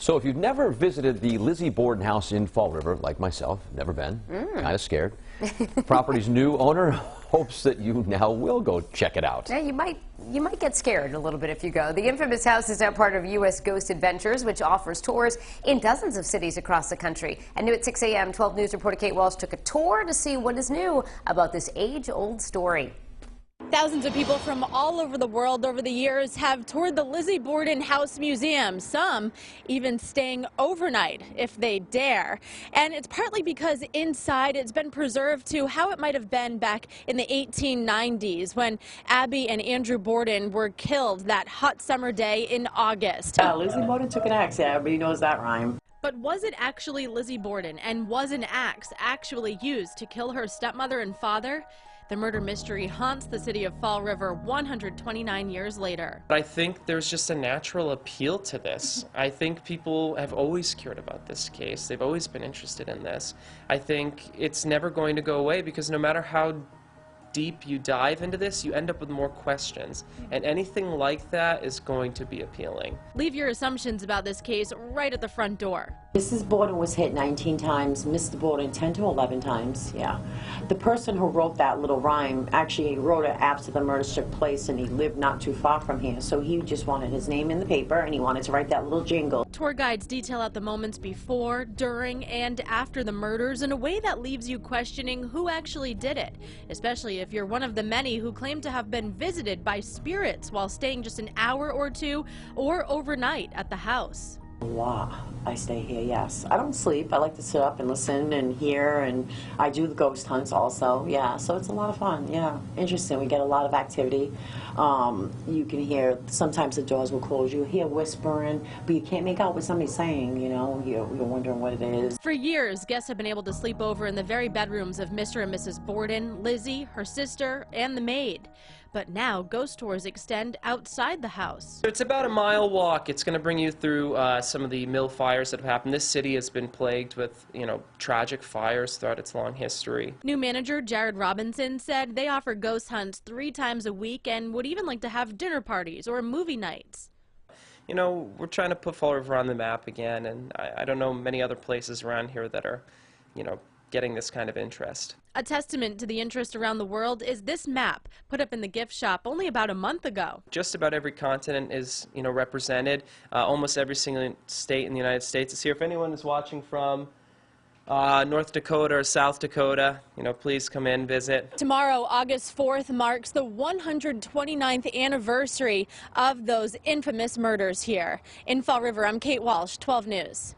So if you've never visited the Lizzie Borden House in Fall River, like myself, never been, kind of scared, property's new owner hopes that you now will go check it out. Yeah, you might get scared a little bit if you go. The infamous house is now part of U.S. Ghost Adventures, which offers tours in dozens of cities across the country. And new at 6 a.m., 12 News reporter Kate Walsh took a tour to see what is new about this age-old story. Thousands of people from all over the world over the years have toured the Lizzie Borden House Museum, some even staying overnight if they dare. And it's partly because inside it's been preserved to how it might have been back in the 1890s when Abby and Andrew Borden were killed that hot summer day in August. Lizzie Borden took an axe. Yeah, everybody knows that rhyme. But was it actually Lizzie Borden, and was an axe actually used to kill her stepmother and father? The murder mystery haunts the city of Fall River 129 years later. I think there's just a natural appeal to this. I think people have always cared about this case. They've always been interested in this. I think it's never going to go away because no matter how deep you dive into this, you end up with more questions. And anything like that is going to be appealing. Leave your assumptions about this case right at the front door. Mrs. Borden was hit 19 times, Mr. Borden 10 to 11 times, yeah. The person who wrote that little rhyme actually wrote it after the murder took place, and he lived not too far from here, so he just wanted his name in the paper and he wanted to write that little jingle. Tour guides detail out the moments before, during, and after the murders in a way that leaves you questioning who actually did it, especially if you're one of the many who claim to have been visited by spirits while staying just an hour or two or overnight at the house. Wow, I stay here, yes. I don't sleep. I like to sit up and listen and hear, and I do the ghost hunts also, yeah. So it's a lot of fun, yeah. Interesting. We get a lot of activity. You can hear, sometimes the doors will close. You hear whispering, but you can't make out what somebody's saying, you know. You're wondering what it is. For years, guests have been able to sleep over in the very bedrooms of Mr. and Mrs. Borden, Lizzie, her sister, and the maid. But now, ghost tours extend outside the house. It's about a mile walk. It's going to bring you through some of the mill fires that have happened. This city has been plagued with, tragic fires throughout its long history. New manager Jared Robinson said they offer ghost hunts 3 times a week and would even like to have dinner parties or movie nights. We're trying to put Fall River on the map again, and I don't know many other places around here that are, getting this kind of interest. A testament to the interest around the world is this map put up in the gift shop only about a month ago. Just about every continent is, represented. Almost every single state in the United States is here. If anyone is watching from North Dakota or South Dakota, please come in, visit. Tomorrow, August 4th, marks the 129th anniversary of those infamous murders here. In Fall River, I'm Kate Walsh, 12 News.